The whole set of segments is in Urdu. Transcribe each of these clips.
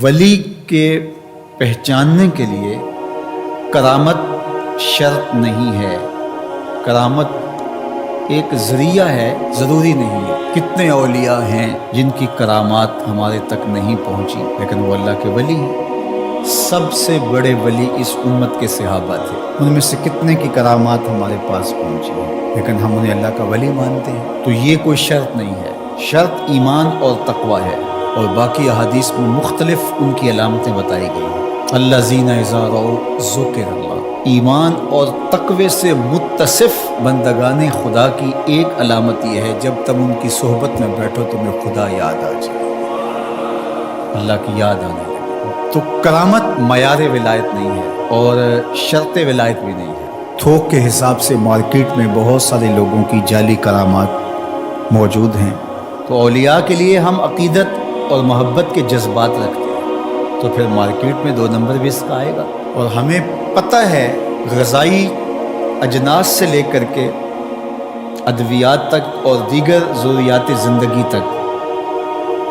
ولی کے پہچاننے کے لیے کرامت شرط نہیں ہے، کرامت ایک ذریعہ ہے، ضروری نہیں ہے۔ کتنے اولیاء ہیں جن کی کرامات ہمارے تک نہیں پہنچی لیکن وہ اللہ کے ولی ہیں۔ سب سے بڑے ولی اس امت کے صحابہ تھے، ان میں سے کتنے کی کرامات ہمارے پاس پہنچی ہیں لیکن ہم انہیں اللہ کا ولی مانتے ہیں۔ تو یہ کوئی شرط نہیں ہے، شرط ایمان اور تقوی ہے، اور باقی احادیث میں مختلف ان کی علامتیں بتائی گئی ہیں۔ الذین اذا رأوا ذکر اللہ، ایمان اور تقوی سے متصف بندگان خدا کی ایک علامت یہ ہے جب تم ان کی صحبت میں بیٹھو تمہیں خدا یاد آ جائے، اللہ کی یاد آنے لگے۔ تو کرامت معیار ولایت نہیں ہے اور شرط ولایت بھی نہیں ہے۔ تھوک کے حساب سے مارکیٹ میں بہت سارے لوگوں کی جعلی کرامات موجود ہیں، تو اولیاء کے لیے ہم عقیدت اور محبت کے جذبات رکھتے ہیں تو پھر مارکیٹ میں 2 نمبر بھی اس کا آئے گا۔ اور ہمیں پتہ ہے غذائی اجناس سے لے کر کے ادویات تک اور دیگر ضروریات زندگی تک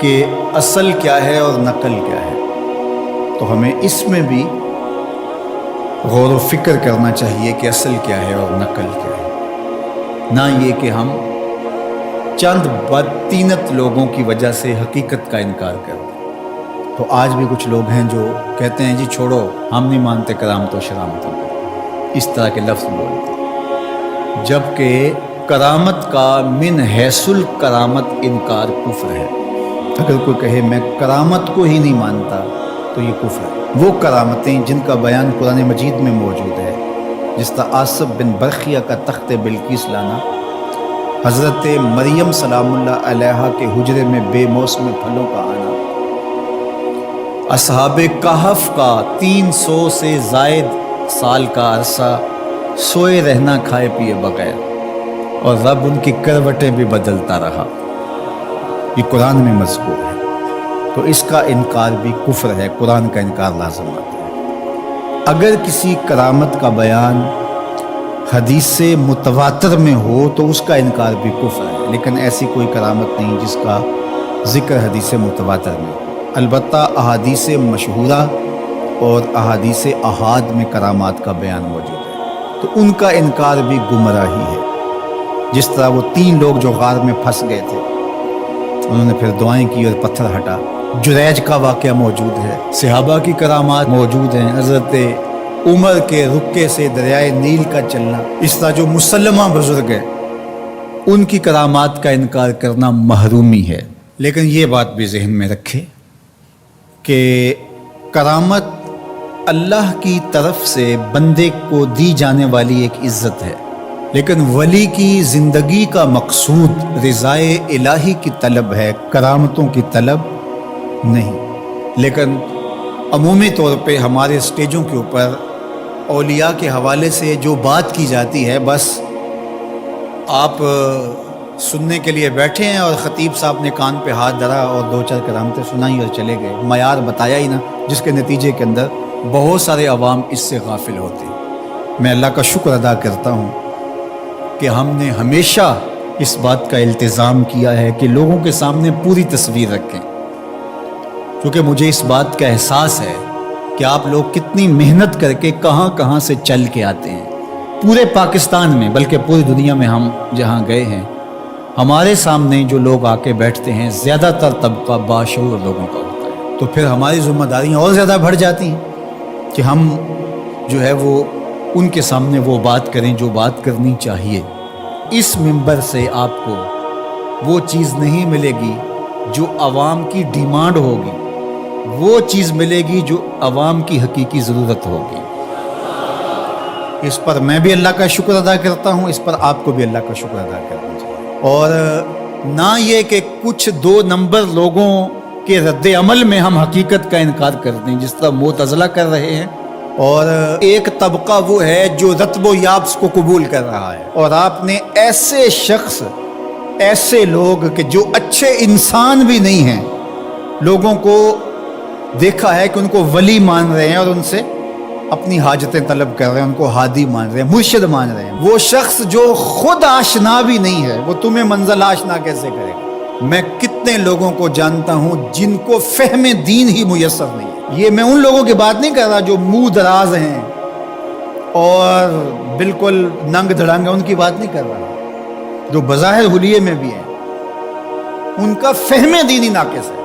کہ اصل کیا ہے اور نقل کیا ہے، تو ہمیں اس میں بھی غور و فکر کرنا چاہیے کہ اصل کیا ہے اور نقل کیا ہے، نہ یہ کہ ہم چند بدطینت لوگوں کی وجہ سے حقیقت کا انکار کر دیں۔ تو آج بھی کچھ لوگ ہیں جو کہتے ہیں جی چھوڑو، ہم نہیں مانتے کرامت و شرامتوں کو، اس طرح کے لفظ بولتے ہیں، جبکہ کرامت کا من حیث الکرامت انکار کفر ہے۔ اگر کوئی کہے میں کرامت کو ہی نہیں مانتا تو یہ کفر ہے۔ وہ کرامتیں جن کا بیان قرآن مجید میں موجود ہے، جس طرح آصف بن برخیہ کا تخت بلقیس لانا، حضرت مریم سلام اللہ علیہا کے حجرے میں بے موسم پھلوں کا آنا، اصحاب کہف کا 300 سے زائد سال کا عرصہ سوئے رہنا کھائے پیے بغیر، اور رب ان کی کروٹیں بھی بدلتا رہا، یہ قرآن میں مذکور ہے۔ تو اس کا انکار بھی کفر ہے، قرآن کا انکار لازم آتا ہے۔ اگر کسی کرامت کا بیان حدیث سے متواتر میں ہو تو اس کا انکار بھی کفر ہے، لیکن ایسی کوئی کرامت نہیں جس کا ذکر حدیث متواتر میں ہو۔ البتہ احادیث مشہورہ اور احادیث احاد میں کرامات کا بیان موجود ہے، تو ان کا انکار بھی گمراہی ہے۔ جس طرح وہ 3 لوگ جو غار میں پھنس گئے تھے، انہوں نے پھر دعائیں کی اور پتھر ہٹا۔ جریج کا واقعہ موجود ہے، صحابہ کی کرامات موجود ہیں، حضرت عمر کے رکے سے دریائے نیل کا چلنا، اس طرح جو مسلمہ بزرگ ہیں ان کی کرامات کا انکار کرنا محرومی ہے۔ لیکن یہ بات بھی ذہن میں رکھے کہ کرامت اللہ کی طرف سے بندے کو دی جانے والی ایک عزت ہے، لیکن ولی کی زندگی کا مقصود رضائے الہی کی طلب ہے، کرامتوں کی طلب نہیں۔ لیکن عمومی طور پہ ہمارے اسٹیجوں کے اوپر اولیاء کے حوالے سے جو بات کی جاتی ہے، بس آپ سننے کے لیے بیٹھے ہیں اور خطیب صاحب نے کان پہ ہاتھ دھرا اور 2-4 کرامتیں سنائی اور چلے گئے، معیار بتایا ہی نہ، جس کے نتیجے کے اندر بہت سارے عوام اس سے غافل ہوتے ہیں۔ میں اللہ کا شکر ادا کرتا ہوں کہ ہم نے ہمیشہ اس بات کا التزام کیا ہے کہ لوگوں کے سامنے پوری تصویر رکھیں، کیونکہ مجھے اس بات کا احساس ہے کہ آپ لوگ کتنی محنت کر کے کہاں کہاں سے چل کے آتے ہیں، پورے پاکستان میں بلکہ پوری دنیا میں ہم جہاں گئے ہیں، ہمارے سامنے جو لوگ آ کے بیٹھتے ہیں زیادہ تر طبقہ باشعور لوگوں کا ہوتا ہے، تو پھر ہماری ذمہ داریاں اور زیادہ بڑھ جاتی ہیں کہ ہم جو ہے وہ ان کے سامنے وہ بات کریں جو بات کرنی چاہیے۔ اس منبر سے آپ کو وہ چیز نہیں ملے گی جو عوام کی ڈیمانڈ ہوگی، وہ چیز ملے گی جو عوام کی حقیقی ضرورت ہوگی۔ اس پر میں بھی اللہ کا شکر ادا کرتا ہوں، اس پر آپ کو بھی اللہ کا شکر ادا کرنا چاہیے، اور نہ یہ کہ کچھ 2 نمبر لوگوں کے رد عمل میں ہم حقیقت کا انکار کر دیں جس طرح معتزلہ کر رہے ہیں، اور ایک طبقہ وہ ہے جو رتب و یابس کو قبول کر رہا ہے، اور آپ نے ایسے شخص، ایسے لوگ کہ جو اچھے انسان بھی نہیں ہیں، لوگوں کو دیکھا ہے کہ ان کو ولی مان رہے ہیں اور ان سے اپنی حاجتیں طلب کر رہے ہیں، ان کو ہادی مان رہے ہیں، مرشد مان رہے ہیں۔ وہ شخص جو خود آشنا بھی نہیں ہے وہ تمہیں منزل آشنا کیسے کرے گا؟ میں کتنے لوگوں کو جانتا ہوں جن کو فہم دین ہی میسر نہیں ہے. یہ میں ان لوگوں کی بات نہیں کر رہا جو منہ دراز ہیں اور بالکل ننگ دھڑنگ ہیں، ان کی بات نہیں کر رہا، جو بظاہر حلیے میں بھی ہیں، ان کا فہم دینی ناقص ہے.